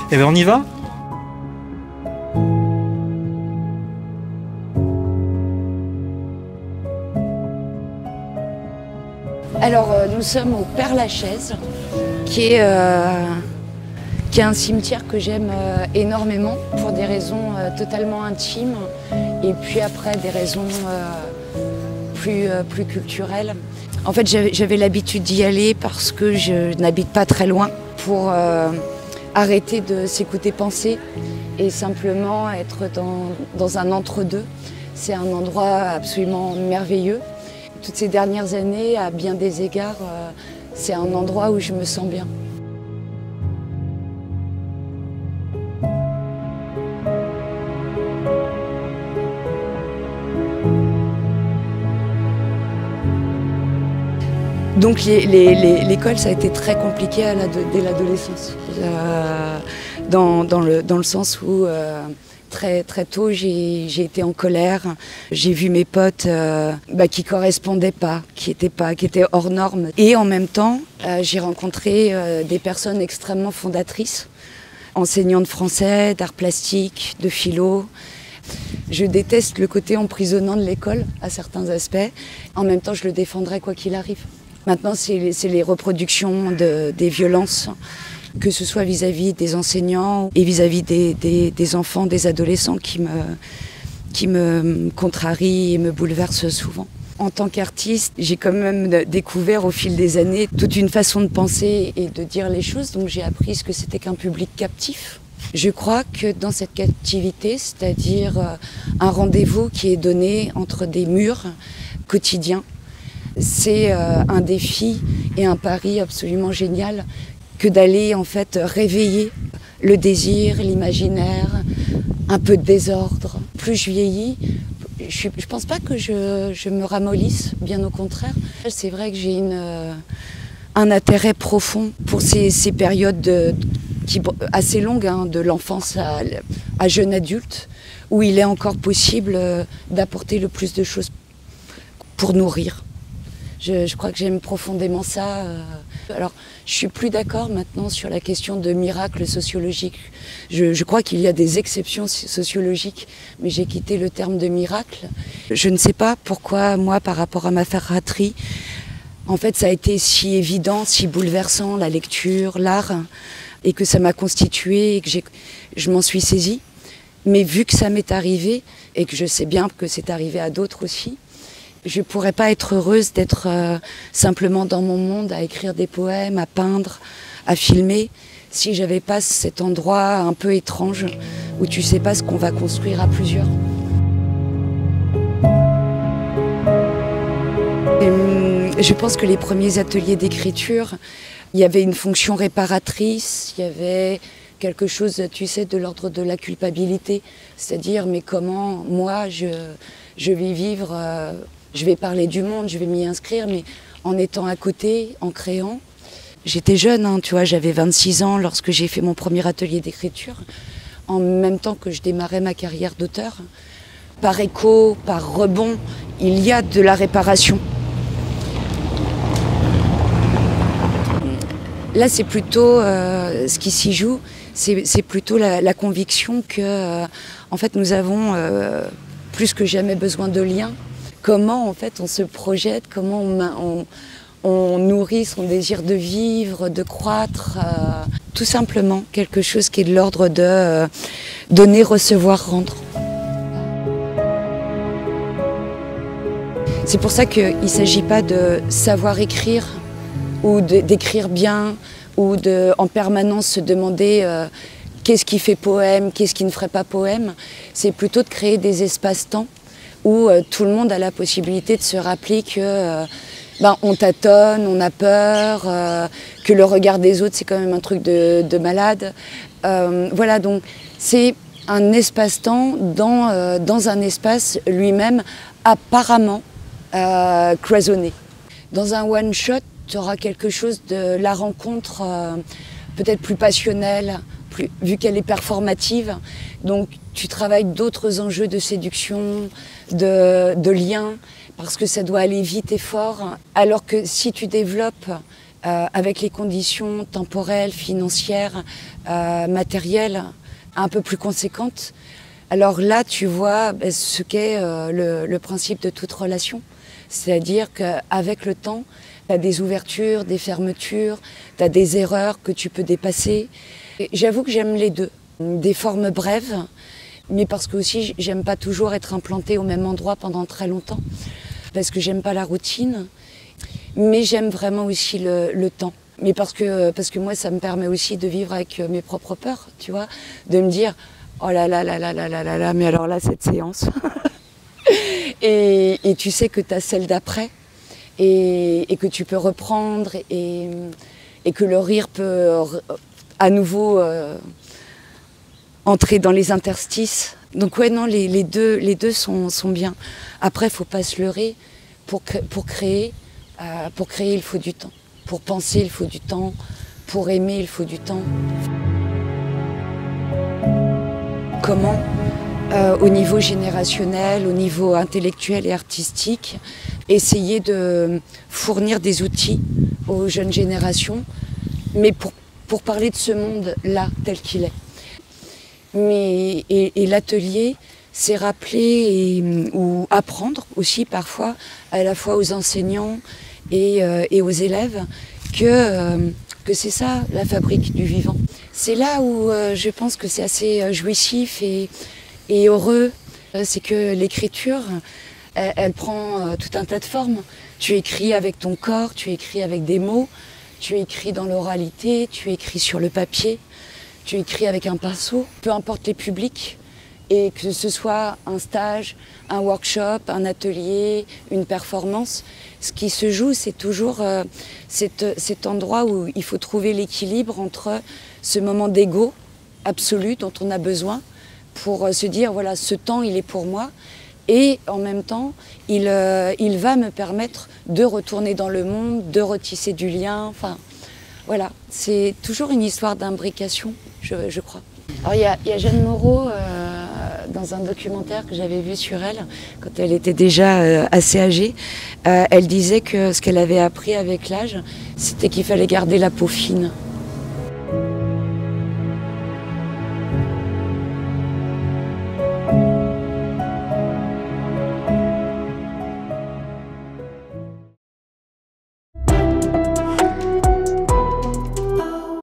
Eh bien on y va? Alors nous sommes au Père-Lachaise, qui est un cimetière que j'aime énormément pour des raisons totalement intimes et puis après des raisons plus culturelles. En fait j'avais l'habitude d'y aller parce que je n'habite pas très loin pour arrêter de s'écouter penser et simplement être dans un entre-deux. C'est un endroit absolument merveilleux. Toutes ces dernières années, à bien des égards, c'est un endroit où je me sens bien. Donc l'école, ça a été très compliqué dès l'adolescence, dans le sens où très tôt j'ai été en colère. J'ai vu mes potes qui correspondaient pas, qui étaient hors normes. Et en même temps, j'ai rencontré des personnes extrêmement fondatrices, enseignants de français, d'art plastique, de philo. Je déteste le côté emprisonnant de l'école à certains aspects. En même temps, je le défendrai quoi qu'il arrive. Maintenant, c'est les reproductions des violences, que ce soit vis-à-vis des enseignants et vis-à-vis des enfants, des adolescents qui me contrarient et me bouleversent souvent. En tant qu'artiste, j'ai quand même découvert au fil des années toute une façon de penser et de dire les choses, donc j'ai appris ce que c'était qu'un public captif. Je crois que dans cette captivité, c'est-à-dire un rendez-vous qui est donné entre des murs quotidiens, c'est un défi et un pari absolument génial que d'aller en fait réveiller le désir, l'imaginaire, un peu de désordre. Plus je vieillis, je pense pas que je me ramollisse, bien au contraire. C'est vrai que j'ai un intérêt profond pour ces périodes assez longues, de l'enfance à jeune adulte, où il est encore possible d'apporter le plus de choses pour nourrir. Je crois que j'aime profondément ça. Alors, je suis plus d'accord maintenant sur la question de miracle sociologique. Je crois qu'il y a des exceptions sociologiques, mais j'ai quitté le terme de miracle. Je ne sais pas pourquoi, moi, par rapport à ma fratrie, en fait, ça a été si évident, si bouleversant, la lecture, l'art, et que ça m'a constituée et que je m'en suis saisie. Mais vu que ça m'est arrivé, et que je sais bien que c'est arrivé à d'autres aussi, je ne pourrais pas être heureuse d'être simplement dans mon monde, à écrire des poèmes, à peindre, à filmer, si je n'avais pas cet endroit un peu étrange où tu ne sais pas ce qu'on va construire à plusieurs. Je pense que les premiers ateliers d'écriture, il y avait une fonction réparatrice, il y avait quelque chose, tu sais, de l'ordre de la culpabilité. C'est-à-dire, mais comment, moi, je vais vivre... je vais parler du monde, je vais m'y inscrire, mais en étant à côté, en créant. J'étais jeune, tu vois, j'avais 26 ans lorsque j'ai fait mon premier atelier d'écriture, en même temps que je démarrais ma carrière d'auteur. Par écho, par rebond, il y a de la réparation. Là, c'est plutôt ce qui s'y joue, c'est plutôt la conviction que, en fait, nous avons plus que jamais besoin de liens. Comment en fait on se projette, comment on nourrit son désir de vivre, de croître, tout simplement quelque chose qui est de l'ordre de donner, recevoir, rendre. C'est pour ça qu'il ne s'agit pas de savoir écrire ou d'écrire bien ou en permanence se demander qu'est-ce qui fait poème, qu'est-ce qui ne ferait pas poème. C'est plutôt de créer des espaces-temps où tout le monde a la possibilité de se rappeler que on tâtonne, on a peur, que le regard des autres c'est quand même un truc de malade. Voilà, donc c'est un espace-temps dans un espace lui-même apparemment cloisonné. Dans un one-shot, tu auras quelque chose de la rencontre peut-être plus passionnelle, vu qu'elle est performative. Donc tu travailles d'autres enjeux de séduction, de lien, parce que ça doit aller vite et fort. Alors que si tu développes avec les conditions temporelles, financières, matérielles un peu plus conséquentes. Alors là, tu vois ce qu'est le principe de toute relation. C'est-à-dire qu'avec le temps, tu as des ouvertures, des fermetures, tu as des erreurs que tu peux dépasser. J'avoue que j'aime les deux. Des formes brèves, mais parce que aussi j'aime pas toujours être implantée au même endroit pendant très longtemps. Parce que j'aime pas la routine, mais j'aime vraiment aussi le temps. Mais parce que moi, ça me permet aussi de vivre avec mes propres peurs, tu vois, de me dire oh là là là là là là là là, mais alors là, cette séance. et tu sais que tu as celle d'après et que tu peux reprendre et que le rire peut à nouveau entrer dans les interstices. Donc ouais, non, les deux sont bien. Après, il ne faut pas se leurrer. Pour créer, il faut du temps. Pour penser, il faut du temps. Pour aimer, il faut du temps. Comment, au niveau générationnel, au niveau intellectuel et artistique, essayer de fournir des outils aux jeunes générations, mais pour parler de ce monde-là, tel qu'il est. Et l'atelier, c'est rappeler ou apprendre aussi parfois, à la fois aux enseignants et aux élèves, que c'est ça la fabrique du vivant. C'est là où je pense que c'est assez jouissif et heureux. C'est que l'écriture, elle prend tout un tas de formes. Tu écris avec ton corps, tu écris avec des mots, tu écris dans l'oralité, tu écris sur le papier, tu écris avec un pinceau. Peu importe les publics, et que ce soit un stage, un workshop, un atelier, une performance, ce qui se joue, c'est toujours cet endroit où il faut trouver l'équilibre entre ce moment d'ego absolu dont on a besoin pour se dire, voilà, ce temps, il est pour moi, et en même temps, il va me permettre de retourner dans le monde, de retisser du lien, enfin, voilà. C'est toujours une histoire d'imbrication, je crois. Alors, il y a Jeanne Moreau, dans un documentaire que j'avais vu sur elle, quand elle était déjà assez âgée, elle disait que ce qu'elle avait appris avec l'âge, c'était qu'il fallait garder la peau fine.